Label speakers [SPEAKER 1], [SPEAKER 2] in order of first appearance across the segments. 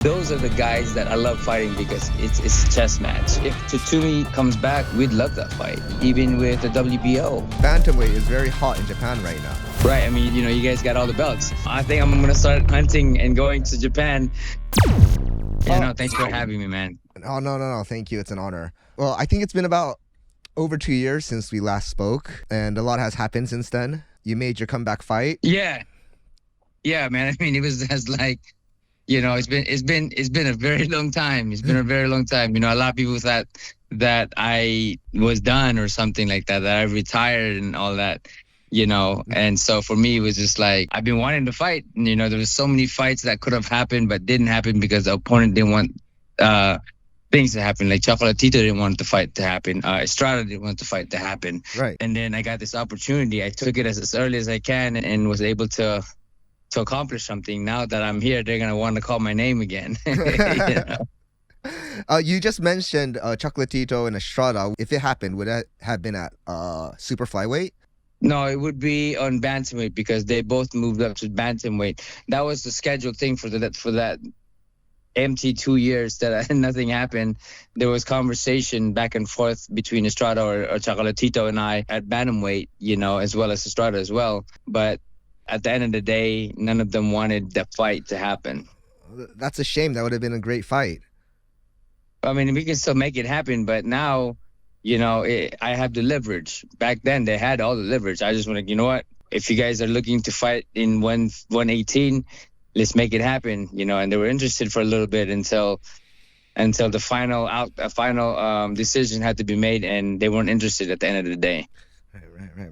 [SPEAKER 1] Those are the guys that I love fighting because it's a chess match. If Tatsumi comes back, we'd love that fight, even with the WBO.
[SPEAKER 2] Bantamweight is very hot in Japan right now.
[SPEAKER 1] Right, I mean, you guys got all the belts. I think I'm going to start hunting and going to Japan. No, thanks for having me, man.
[SPEAKER 2] Oh, no. Thank you. It's an honor. Well, I think it's been about over 2 years since we last spoke, and a lot has happened since then. You made your comeback fight.
[SPEAKER 1] Yeah, man. I mean, it was just like, it's been a very long time. It's been a very long time. A lot of people thought that I was done or something like that I retired and all that, And so for me, it was just like, I've been wanting to fight. And, there was so many fights that could have happened, but didn't happen because the opponent didn't want things to happen. Like Chocolatito didn't want the fight to happen. Estrada didn't want the fight to happen.
[SPEAKER 2] Right.
[SPEAKER 1] And then I got this opportunity. I took it as early as I can and was able to accomplish something. Now that I'm here, they're going to want to call my name again.
[SPEAKER 2] You just mentioned Chocolatito and Estrada. If it happened, would that have been at super flyweight?
[SPEAKER 1] No, it would be on bantamweight because they both moved up to bantamweight. That was the scheduled thing for that empty 2 years that nothing happened. There was conversation back and forth between Estrada or Chocolatito and I at bantamweight, as well as Estrada as well. But at the end of the day, none of them wanted the fight to happen.
[SPEAKER 2] That's a shame. That would have been a great fight.
[SPEAKER 1] I mean, we can still make it happen, but now, I have the leverage. Back then, they had all the leverage. I just want to, if you guys are looking to fight in 118, let's make it happen, And they were interested for a little bit until the final decision had to be made, and they weren't interested at the end of the day.
[SPEAKER 2] Right.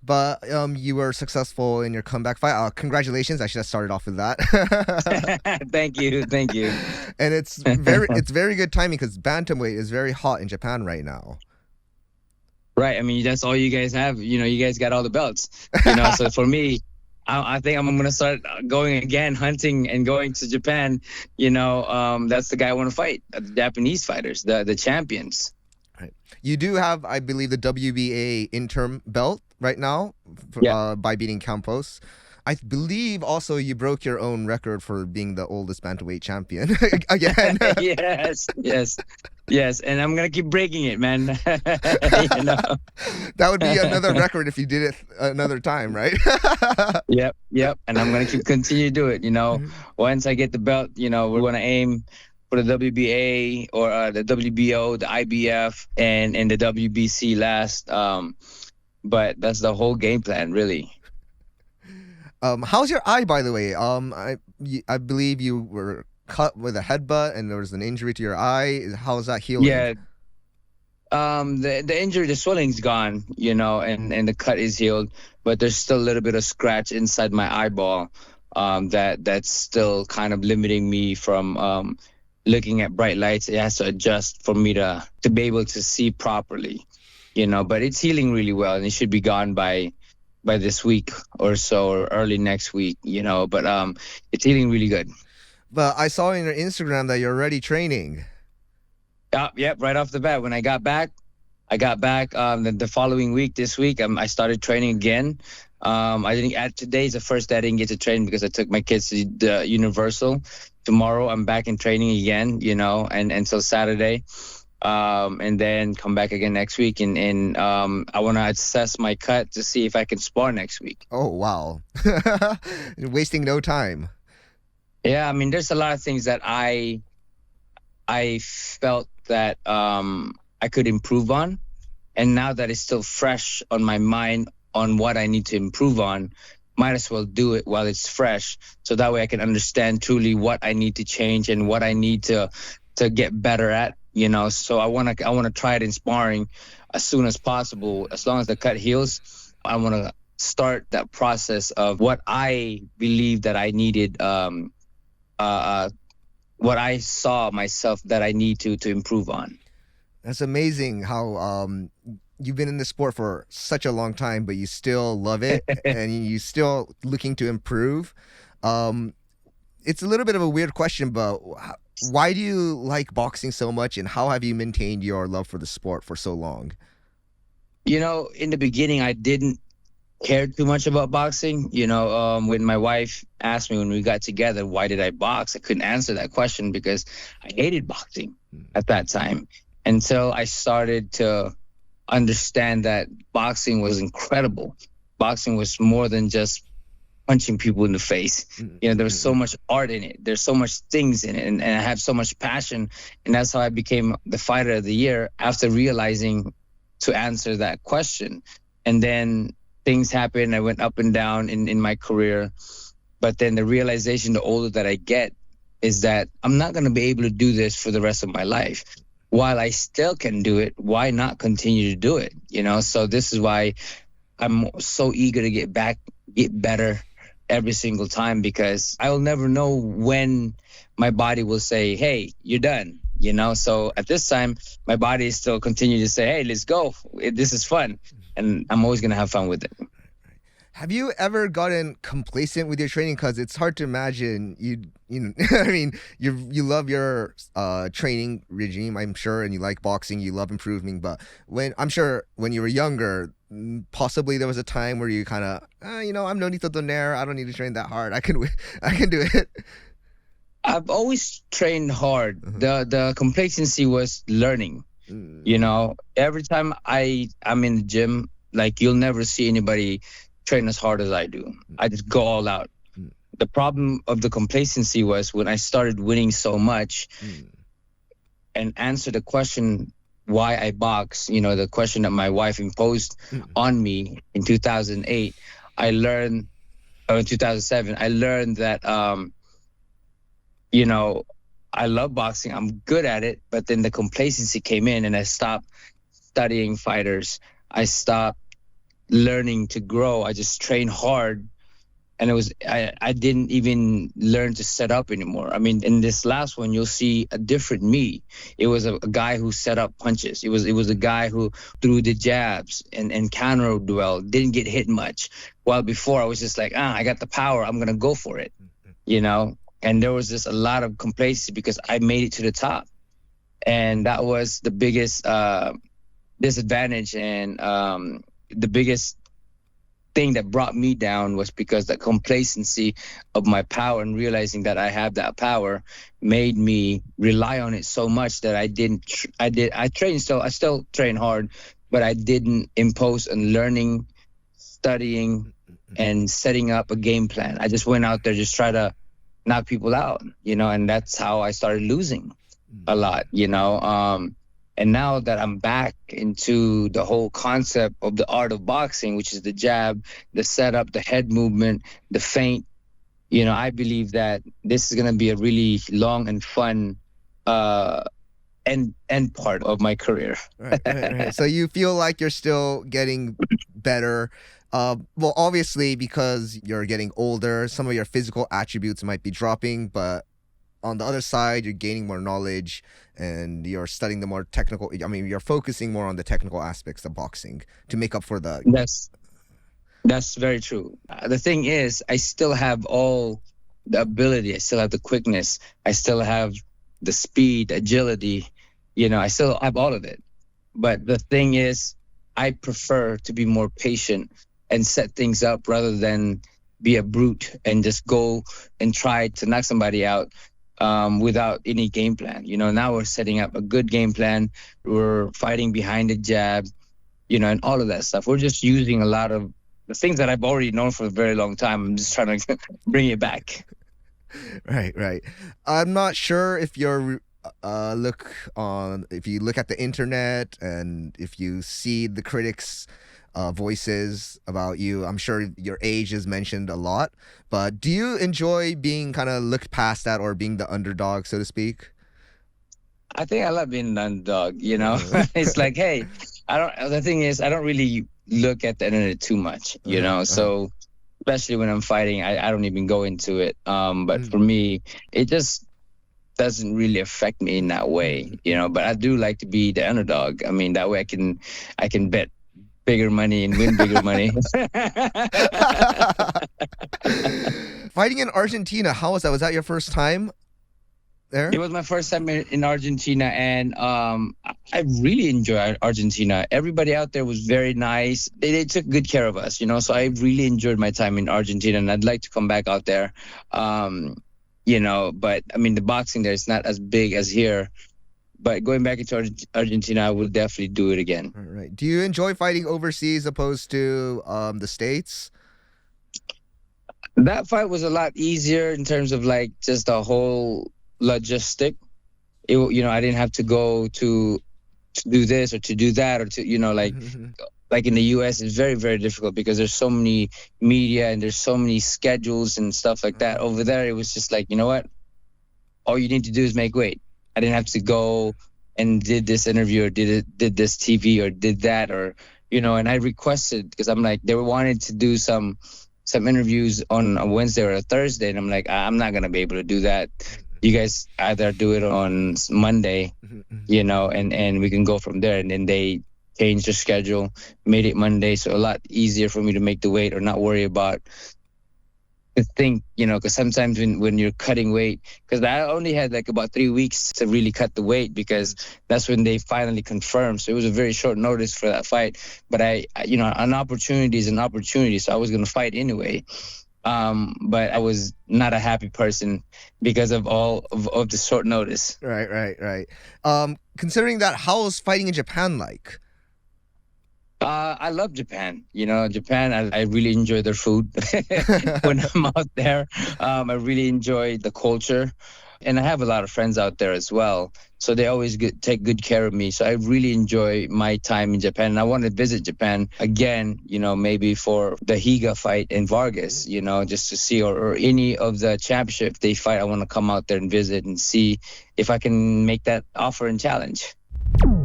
[SPEAKER 2] But you were successful in your comeback fight. Congratulations! I should have started off with that.
[SPEAKER 1] Thank you.
[SPEAKER 2] And it's very good timing because bantamweight is very hot in Japan right now.
[SPEAKER 1] Right. I mean, that's all you guys have. You guys got all the belts. So for me, I think I'm going to start going again, hunting and going to Japan. That's the guy I want to fight. The Japanese fighters, the champions.
[SPEAKER 2] Right. You do have, I believe, the WBA interim belt right now by beating Campos. I believe also you broke your own record for being the oldest bantamweight champion again.
[SPEAKER 1] Yes. And I'm going to keep breaking it, man.
[SPEAKER 2] That would be another record if you did it another time, right?
[SPEAKER 1] Yep. And I'm going to continue to do it. Once I get the belt, we're going to aim for the WBA or the WBO, the IBF, and the WBC last. But that's the whole game plan, really.
[SPEAKER 2] How's your eye, by the way? I believe you were cut with a headbutt and there was an injury to your eye. How's that healing?
[SPEAKER 1] Yeah. The injury, the swelling's gone, and the cut is healed, but there's still a little bit of scratch inside my eyeball that's still kind of limiting me from looking at bright lights. It has to adjust for me to be able to see properly, but it's healing really well, and it should be gone by this week or so, or early next week, but it's healing really good.
[SPEAKER 2] But I saw in your Instagram that you're already training.
[SPEAKER 1] Yep, right off the bat. When I got back the following week, this week, I started training again. Today's the first day I didn't get to train because I took my kids to the Universal. Tomorrow I'm back in training again, and until Saturday. And then come back again next week. And I want to assess my cut to see if I can spar next week.
[SPEAKER 2] Oh, wow. You're wasting no time.
[SPEAKER 1] Yeah, I mean, there's a lot of things that I felt that I could improve on. And now that it's still fresh on my mind on what I need to improve on, might as well do it while it's fresh. So that way I can understand truly what I need to change and what I need to get better at. So I want to try it in sparring as soon as possible. As long as the cut heals, I want to start that process of what I believe that I needed, what I saw myself that I need to improve on.
[SPEAKER 2] That's amazing how you've been in the sport for such a long time, but you still love it and you still looking to improve. It's a little bit of a weird question, but why do you like boxing so much, and how have you maintained your love for the sport for so long?
[SPEAKER 1] In the beginning, I didn't cared too much about boxing. When my wife asked me when we got together, why did I box? I couldn't answer that question because I hated boxing at that time until I started to understand that boxing was incredible. Boxing was more than just punching people in the face. There was so much art in it. There's so much things in it. And I have so much passion. And that's how I became the fighter of the year after realizing to answer that question. And then things happened. I went up and down in my career. But then the realization, the older that I get, is that I'm not going to be able to do this for the rest of my life. While I still can do it, why not continue to do it? So this is why I'm so eager to get better every single time, because I will never know when my body will say, hey, you're done. So at this time, my body is still continuing to say, hey, let's go. This is fun. And I'm always going to have fun with it.
[SPEAKER 2] Have you ever gotten complacent with your training? Because it's hard to imagine I mean, you love your training regime, I'm sure, and you like boxing, you love improving. But I'm sure when you were younger, possibly there was a time where you kind of, I'm no need to donaire. I don't need to train that hard. I can do it.
[SPEAKER 1] I've always trained hard. The complacency was learning. Every time I'm in the gym, like, you'll never see anybody train as hard as I do. I just go all out. The problem of the complacency was when I started winning so much and answer the question why I box, the question that my wife imposed on me in 2008, I learned, or in 2007, I learned that, I love boxing. I'm good at it. But then the complacency came in and I stopped studying fighters. I stopped learning to grow. I just trained hard. And I didn't even learn to set up anymore. I mean, in this last one, you'll see a different me. It was a guy who set up punches. It was a guy who threw the jabs and countered well, didn't get hit much. While before I was just like, I got the power, I'm going to go for it, And there was just a lot of complacency because I made it to the top. And that was the biggest disadvantage and the biggest thing that brought me down was because the complacency of my power and realizing that I have that power made me rely on it so much that I still train hard, but I didn't impose on learning, studying, and setting up a game plan. I just went out there, just try to knock people out, and that's how I started losing a lot, And now that I'm back into the whole concept of the art of boxing, which is the jab, the setup, the head movement, the feint, I believe that this is going to be a really long and fun end part of my career.
[SPEAKER 2] Right. So you feel like you're still getting better. Well, obviously, because you're getting older, some of your physical attributes might be dropping, but on the other side, you're gaining more knowledge and you're studying the more technical. I mean, you're focusing more on the technical aspects of boxing to make up for the.
[SPEAKER 1] That's very true. The thing is, I still have all the ability. I still have the quickness. I still have the speed, agility. I still have all of it. But the thing is, I prefer to be more patient and set things up rather than be a brute and just go and try to knock somebody out. Without any game plan. Now we're setting up a good game plan. We're fighting behind the jab, and all of that stuff. We're just using a lot of the things that I've already known for a very long time. I'm just trying to bring it back.
[SPEAKER 2] Right. I'm not sure if you're if you look at the internet and if you see the critics' voices about you. I'm sure your age is mentioned a lot, but do you enjoy being kind of looked past at or being the underdog, so to speak?
[SPEAKER 1] I think I love being an underdog, It's like, hey, the thing is, I don't really look at the internet too much, so especially when I'm fighting, I don't even go into it. But for me, it just doesn't really affect me in that way, but I do like to be the underdog. I mean, that way I can bet bigger money and win bigger money.
[SPEAKER 2] Fighting in Argentina, how was that? Was that your first time? there?
[SPEAKER 1] It was my first time in Argentina, and I really enjoyed Argentina. Everybody out there was very nice. They took good care of us, so I really enjoyed my time in Argentina, and I'd like to come back out there. But I mean, the boxing there is not as big as here. But going back into Argentina, I will definitely do it again.
[SPEAKER 2] All right. Do you enjoy fighting overseas opposed to the States?
[SPEAKER 1] That fight was a lot easier in terms of like just the whole logistic. I didn't have to go to do this or to do that or to, like in the US, it's very, very difficult because there's so many media and there's so many schedules and stuff like that. Over there, it was just like, you know what? All you need to do is make weight. I didn't have to go and did this interview or did this TV or did that or, and I requested because I'm like, they wanted to do some interviews on a Wednesday or a Thursday. And I'm like, I'm not going to be able to do that. You guys either do it on Monday, and we can go from there. And then they changed the schedule, made it Monday. So a lot easier for me to make the weight or not worry about the thing, because sometimes when you're cutting weight, because I only had like about 3 weeks to really cut the weight because that's when they finally confirmed. So it was a very short notice for that fight. But an opportunity is an opportunity. So I was going to fight anyway. But I was not a happy person because of all of the short notice.
[SPEAKER 2] Right. Considering that, how is fighting in Japan like?
[SPEAKER 1] I love Japan. Japan, I really enjoy their food when I'm out there. I really enjoy the culture. And I have a lot of friends out there as well. So they always take good care of me. So I really enjoy my time in Japan. And I want to visit Japan again, maybe for the Higa fight in Vargas, just to see, or any of the championship they fight. I want to come out there and visit and see if I can make that offer and challenge.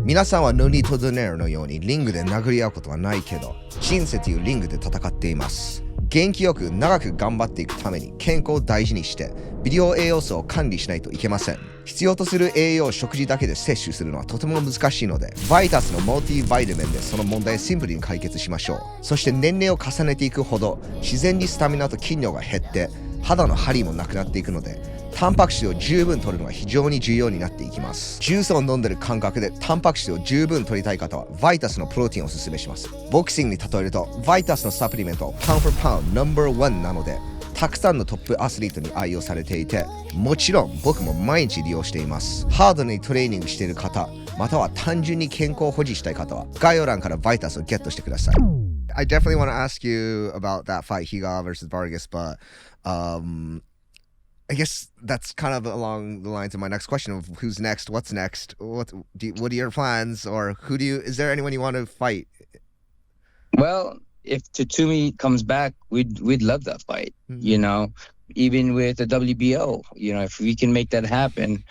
[SPEAKER 2] 皆さんはノニとドネアのようにリングで殴り合うことはないけど、シンセというリングで戦っています。元気よく長く頑張っていくために健康を大事にして微量栄養素を管理しないといけません。必要とする栄養を食事だけで摂取するのはとても難しいので、VITAS のモルティバイタミンでその問題をシンプルに解決しましょう。そして年齢を重ねていくほど自然にスタミナと筋量が減って肌の張りもなくなっていくので、タンパク質を十分取るのが非常に重要になっていきます。ジュースを飲んでる感覚でタンパク質を十分取りたい方は VITAS のプロテインをおすすめします。ボクシングに例えると VITAS のサプリメントはパウンド for パウンド No.1 なので、たくさんのトップアスリートに愛用されていて、もちろん僕も毎日利用しています。ハードにトレーニングしている方、または単純に健康を保持したい方は概要欄から VITAS をゲットしてください。I definitely want to ask you about that fight, Higa versus Vargas, but I guess that's kind of along the lines of my next question of who's next, what's next, what are your plans, or is there anyone you want to fight?
[SPEAKER 1] Well, if Tatumi comes back, we'd love that fight. Even with the WBO, if we can make that happen,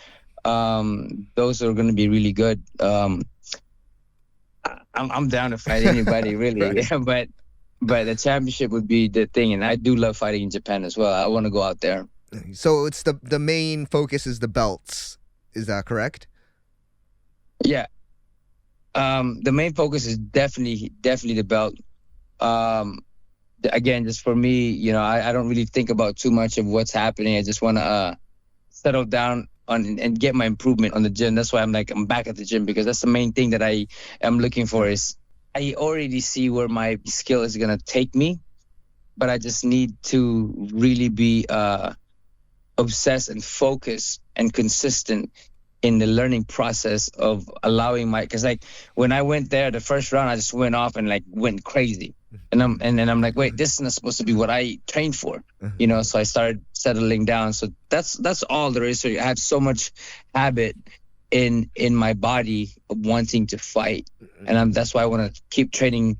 [SPEAKER 1] those are going to be really good. I'm down to fight anybody really, right. but the championship would be the thing, and I do love fighting in Japan as well. I want to go out there.
[SPEAKER 2] So it's the main focus is the belts. Is that correct?
[SPEAKER 1] Yeah. The main focus is definitely the belt. Again, just for me, I don't really think about too much of what's happening. I just want to settle down on and get my improvement on the gym. That's why I'm back at the gym, because that's the main thing that I am looking for. Is I already see where my skill is going to take me, but I just need to really be obsessed and focused and consistent in the learning process of allowing because like when I went there the first round, I just went off and went crazy, and then I'm like, wait, this is not supposed to be what I trained for, so I started settling down. So that's all there is. So I have so much habit in my body of wanting to fight, and that's why I want to keep training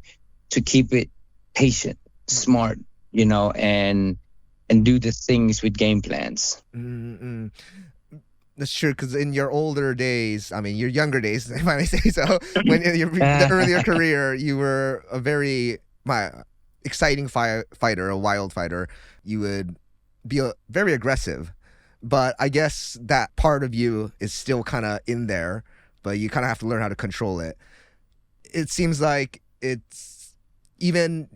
[SPEAKER 1] to keep it patient, smart, and do the things with game plans.
[SPEAKER 2] That's true, because in your older days, I mean, your younger days, if I may say so, when in the earlier career, you were a very exciting fighter, a wild fighter. You would be very aggressive, but I guess that part of you is still kind of in there, but you kind of have to learn how to control it. It seems like even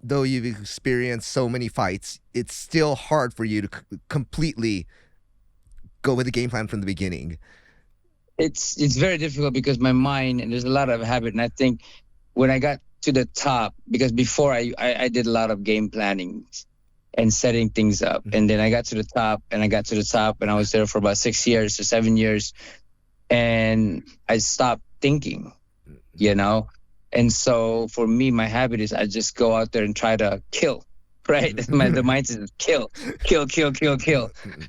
[SPEAKER 2] though you've experienced so many fights, it's still hard for you to completely go with the game plan from the beginning?
[SPEAKER 1] It's very difficult because my mind, and there's a lot of habit. And I think when I got to the top, because before I did a lot of game planning and setting things up. And then I got to the top, and I was there for about 6 years or 7 years. And I stopped thinking, you know? And so for me, my habit is I just go out there and try to kill, right? The mindset is kill.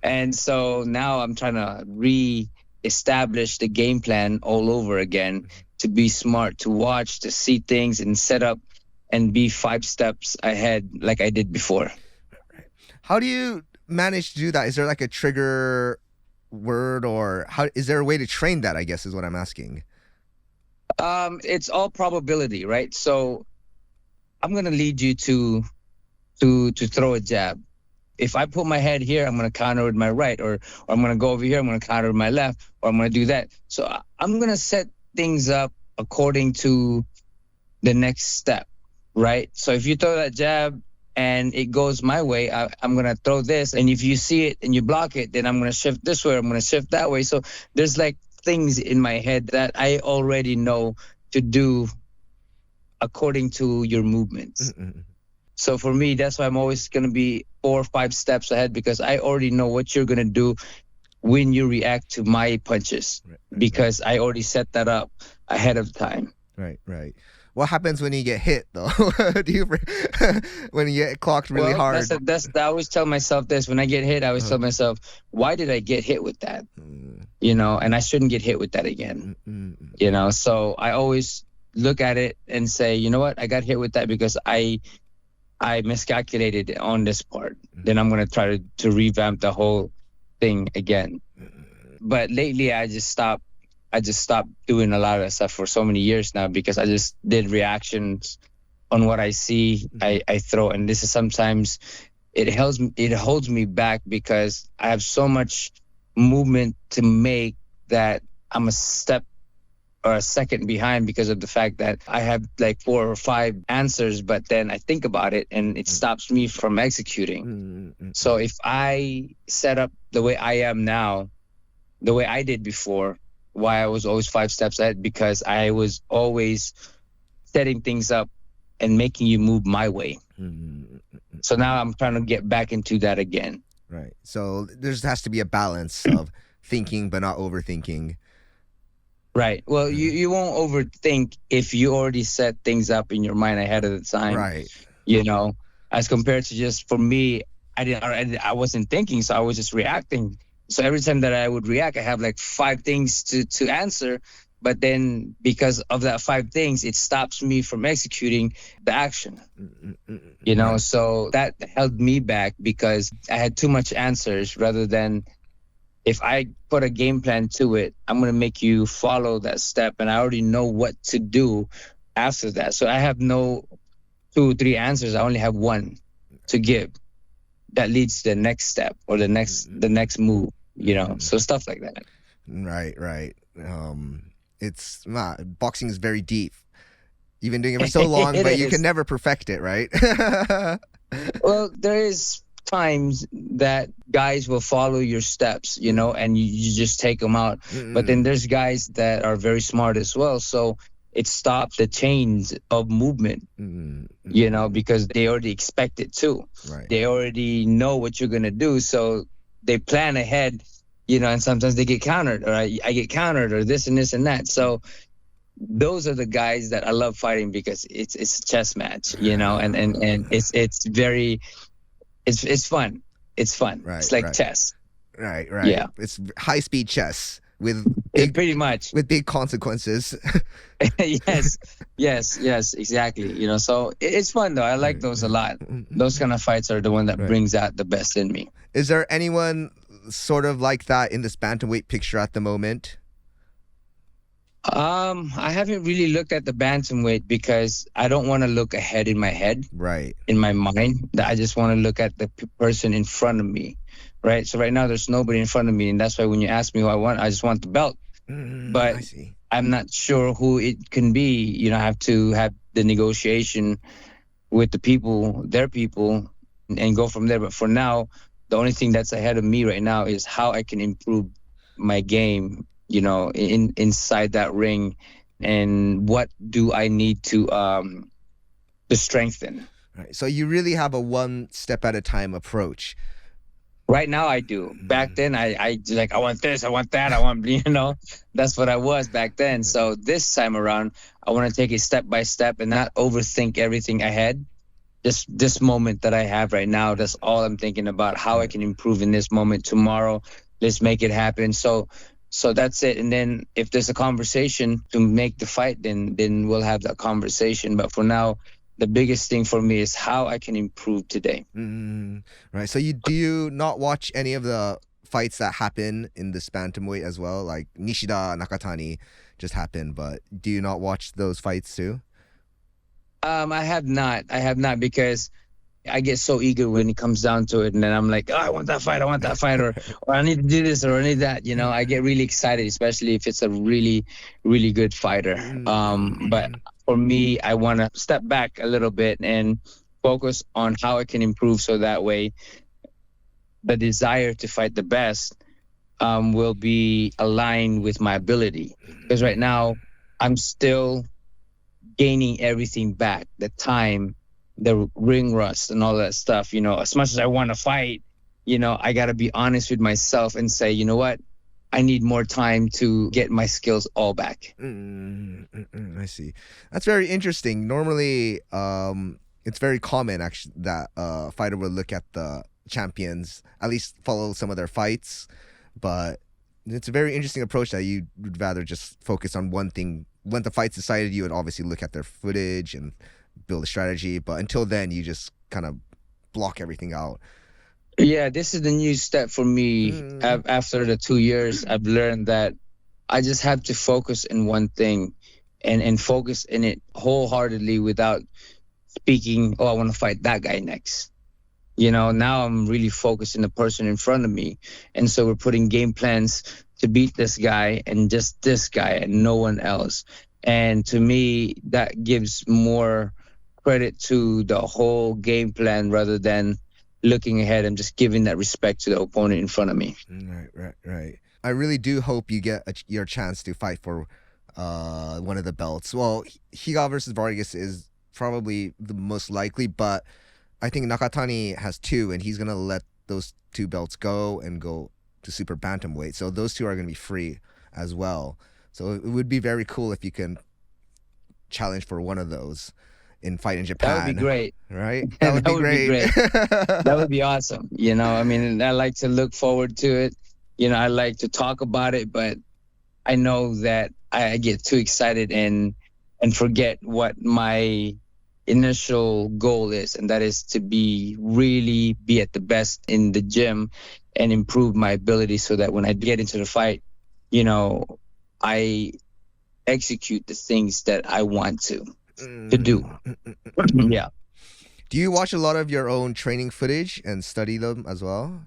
[SPEAKER 1] And so now I'm trying to re-establish the game plan all over again, to be smart, to watch, to see things and set up and be 5 steps ahead like I did before.
[SPEAKER 2] How do you manage to do that? Is there like a trigger word, or how is there a way to train that, I guess is what I'm asking?
[SPEAKER 1] It's all probability, right? So I'm going to lead you to throw a jab. If I put my head here, I'm going to counter with my right, or I'm going to go over here, I'm going to counter with my left, or I'm going to do that. So I'm going to set things up according to the next step, right? So if you throw that jab and it goes my way, I'm going to throw this. And if you see it and you block it, then I'm going to shift this way, or I'm going to shift that way. So there's like things in my head that I already know to do according to your movements. So for me, that's why I'm always going to be 4 or 5 steps ahead, because I already know what you're going to do when you react to my punches, because I already set that up ahead of time.
[SPEAKER 2] Right. What happens when you get hit, though? When you get clocked really hard?
[SPEAKER 1] I always tell myself this. When I get hit, I always tell myself, why did I get hit with that? You know, and I shouldn't get hit with that again. You know, so I always look at it and say, you know what? I got hit with that because I miscalculated on this part. Then I'm going to try to revamp the whole thing again. But lately, I just stopped doing a lot of that stuff for so many years now, because I just did reactions on what I see. I throw, and this is sometimes it holds me back, because I have so much movement to make that I'm a step or a second behind, because of the fact that I have like 4 or 5 answers, but then I think about it and it stops me from executing. So if I set up the way I am now, the way I did before, why I was always 5 steps ahead, because I was always setting things up and making you move my way. So now I'm trying to get back into that again.
[SPEAKER 2] Right. So there has to be a balance of thinking but not overthinking.
[SPEAKER 1] Right. Well, you won't overthink if you already set things up in your mind ahead of the time.
[SPEAKER 2] Right.
[SPEAKER 1] You know, as compared to just, for me, I wasn't thinking, so I was just reacting. So every time that I would react, I have like 5 things to answer. But then because of that 5 things, it stops me from executing the action. You know, so that held me back, because I had too much answers, rather than if I put a game plan to it, I'm going to make you follow that step. And I already know what to do after that. So I have no 2 or 3 answers. I only have 1 to give that leads to the next step or the next move, you know, so stuff like that.
[SPEAKER 2] Right. It's boxing is very deep. You've been doing it for so long, but you can never perfect it, right?
[SPEAKER 1] Well, there is times that guys will follow your steps, you know, and you just take them out. But then there's guys that are very smart as well. So it stops the chains of movement, you know, because they already expect it too.
[SPEAKER 2] Right.
[SPEAKER 1] They already know what you're going to do. So they plan ahead, you know, and sometimes they get countered, or I get countered, or this and this and that. So those are the guys that I love fighting, because it's a chess match, you know, and it's very, it's fun. It's fun.
[SPEAKER 2] Right,
[SPEAKER 1] it's like chess.
[SPEAKER 2] Right.
[SPEAKER 1] Yeah.
[SPEAKER 2] It's high speed chess with
[SPEAKER 1] pretty much
[SPEAKER 2] with big consequences.
[SPEAKER 1] yes, exactly. You know, so it's fun though. I like those a lot. Those kind of fights are the one that brings out the best in me.
[SPEAKER 2] Is there anyone sort of like that in this bantamweight picture at the moment?
[SPEAKER 1] I haven't really looked at the bantamweight, because I don't want to look ahead in my head,
[SPEAKER 2] right,
[SPEAKER 1] in my mind. That I just want to look at the person in front of me, right? So right now there's nobody in front of me, and that's why when you ask me who I want, I just want the belt. But
[SPEAKER 2] I see.
[SPEAKER 1] I'm not sure who it can be. You know, I have to have the negotiation with the people, their people, and go from there. But for now, the only thing that's ahead of me right now is how I can improve my game, inside that ring, and what do I need to strengthen.
[SPEAKER 2] Right. So you really have a one step at a time approach.
[SPEAKER 1] Right now I do. Back then I like, I want this, I want that, I want, that's what I was back then. So this time around, I want to take it step by step and not overthink everything ahead. Just this moment that I have right now, that's all I'm thinking about, how I can improve in this moment. Tomorrow, let's make it happen. So that's it. And then if there's a conversation to make the fight, then we'll have that conversation. But for now, the biggest thing for me is how I can improve today.
[SPEAKER 2] Right. So do you not watch any of the fights that happen in this bantamweight as well? Like Nishida Nakatani just happened, but do you not watch those fights too?
[SPEAKER 1] I have not because I get so eager when it comes down to it, and then I'm like, oh, I want that fight, or I need to do this, or I need that. I get really excited, especially if it's a really, really good fighter. But for me, I want to step back a little bit and focus on how I can improve, so that way the desire to fight the best will be aligned with my ability. Because right now, I'm still gaining everything back, the time, the ring rust and all that stuff. As much as I want to fight, I got to be honest with myself and say, you know what? I need more time to get my skills all back.
[SPEAKER 2] I see. That's very interesting. Normally, it's very common actually that a fighter will look at the champions, at least follow some of their fights. But it's a very interesting approach that you would rather just focus on one thing. When the fight's decided, you would obviously look at their footage and build a strategy. But until then, you just kind of block everything out.
[SPEAKER 1] Yeah, this is the new step for me. After the 2 years, I've learned that I just have to focus in one thing and focus in it wholeheartedly without speaking, oh, I want to fight that guy next. Now I'm really focused on the person in front of me. And so we're putting game plans to beat this guy and just this guy and no one else. And to me, that gives more credit to the whole game plan rather than looking ahead and just giving that respect to the opponent in front of me.
[SPEAKER 2] Right. I really do hope you get your chance to fight for one of the belts. Well, Higa versus Vargas is probably the most likely, but I think Nakatani has two, and he's going to let those two belts go and go to super bantamweight. So those two are going to be free as well. So it would be very cool if you can challenge for one of those in fight in Japan.
[SPEAKER 1] That would be great.
[SPEAKER 2] Right? That would be great.
[SPEAKER 1] That would be awesome. I like to look forward to it. I like to talk about it, but I know that I get too excited and forget what my initial goal is, and that is to really be at the best in the gym and improve my ability so that when I get into the fight, I execute the things that I want to do. Yeah.
[SPEAKER 2] Do you watch a lot of your own training footage and study them as well?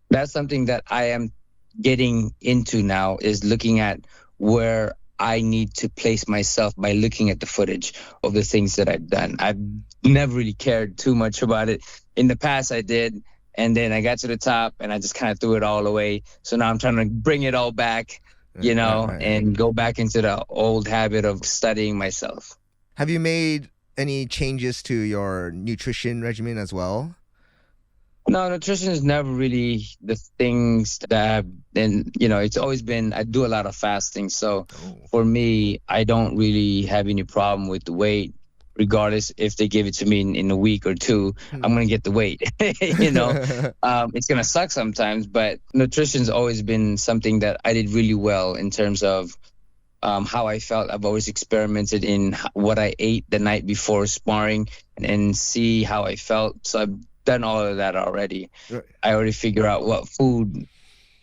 [SPEAKER 1] That's something that I am getting into now, is looking at where I need to place myself by looking at the footage of the things that I've done. I've never really cared too much about it. In the past, I did. And then I got to the top and I just kind of threw it all away. So now I'm trying to bring it all back, and go back into the old habit of studying myself.
[SPEAKER 2] Have you made any changes to your nutrition regimen as well?
[SPEAKER 1] No, nutrition is never really the things that I've been, it's always been, I do a lot of fasting. So for me, I don't really have any problem with the weight, regardless if they give it to me in a week or two, I'm going to get the weight. It's going to suck sometimes, but nutrition's always been something that I did really well in terms of how I felt. I've always experimented in what I ate the night before sparring and see how I felt. So I've done all of that already. Right. I already figure out what food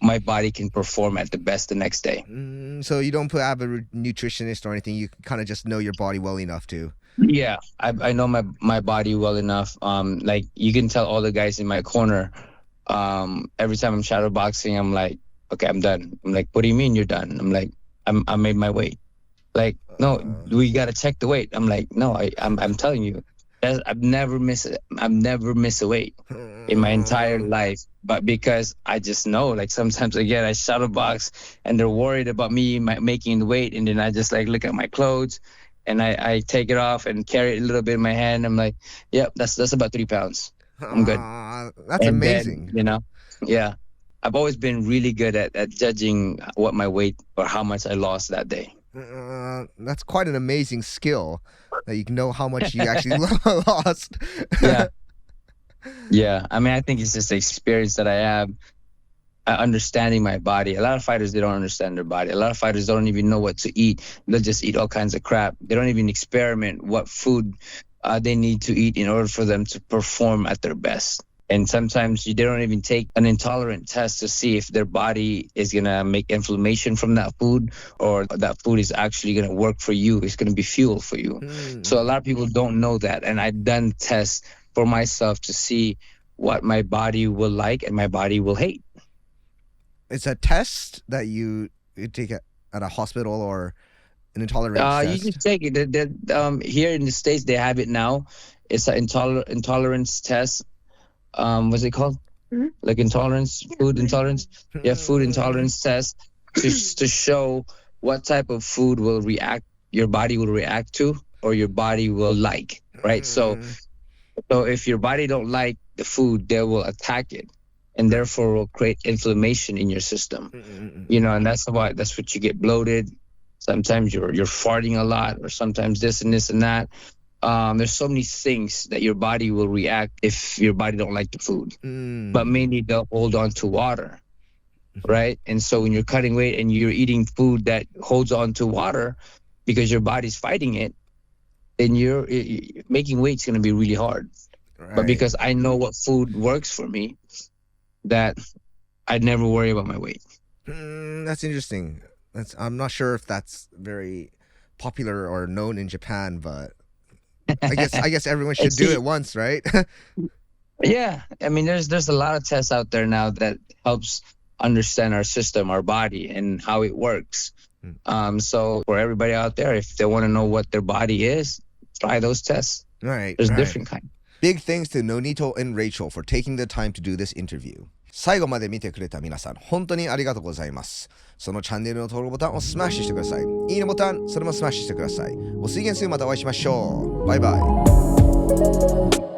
[SPEAKER 1] my body can perform at the best the next day.
[SPEAKER 2] So you don't have a nutritionist or anything. You kind of just know your body well enough to.
[SPEAKER 1] Yeah, I know my body well enough. Like you can tell all the guys in my corner. Every time I'm shadow boxing, I'm like, okay, I'm done. I'm like, what do you mean you're done? I'm like, I made my weight. Like, no, we gotta check the weight. I'm like, no, I'm telling you, I've never missed a weight in my entire life. But because I just know, like sometimes again, I shadow box and they're worried about me making the weight. And then I just like look at my clothes and I take it off and carry it a little bit in my hand. I'm like, yep, that's about 3 pounds. I'm good.
[SPEAKER 2] That's
[SPEAKER 1] And
[SPEAKER 2] amazing.
[SPEAKER 1] then, you know, yeah, I've always been really good at judging what my weight or how much I lost that day.
[SPEAKER 2] That's quite an amazing skill that you know how much you actually lost.
[SPEAKER 1] Yeah. I mean, I think it's just the experience that I have understanding my body. A lot of fighters, they don't understand their body. A lot of fighters don't even know what to eat. They'll just eat all kinds of crap. They don't even experiment what food they need to eat in order for them to perform at their best. And sometimes they don't even take an intolerant test to see if their body is going to make inflammation from that food or that food is actually going to work for you. It's going to be fuel for you. So a lot of people don't know that. And I've done tests for myself to see what my body will like and my body will hate.
[SPEAKER 2] It's a test that you take at a hospital or an intolerance test?
[SPEAKER 1] You just take it. Here in the States, they have it now. It's an intolerance test. What's it called? Like intolerance, food intolerance. Yeah, food intolerance test to show what type of food your body will react to or your body will like, right? So if your body don't like the food, they will attack it and therefore will create inflammation in your system. You know, and that's what you get bloated. Sometimes you're farting a lot, or sometimes this and this and that. There's so many things that your body will react if your body don't like the food. But mainly they'll hold on to water, right? And so when you're cutting weight and you're eating food that holds on to water because your body's fighting it, then you're making weight's going to be really hard. Right. But because I know what food works for me, that I'd never worry about my weight.
[SPEAKER 2] That's interesting. I'm not sure if that's very popular or known in Japan, but I guess everyone should do it once, right?
[SPEAKER 1] Yeah, I mean, there's a lot of tests out there now that helps understand our system, our body, and how it works. So for everybody out there, if they want to know what their body is, try those tests.
[SPEAKER 2] Right.
[SPEAKER 1] There's different kinds.
[SPEAKER 2] Big thanks to Nonito and Rachel for taking the time to do this interview. 最後まで見てくれた皆さん、本当にありがとうございます。そのチャンネルの登録ボタンをスマッシュしてください。いいねボタン、それもスマッシュしてください。お次元数またお会いしましょう。バイバイ。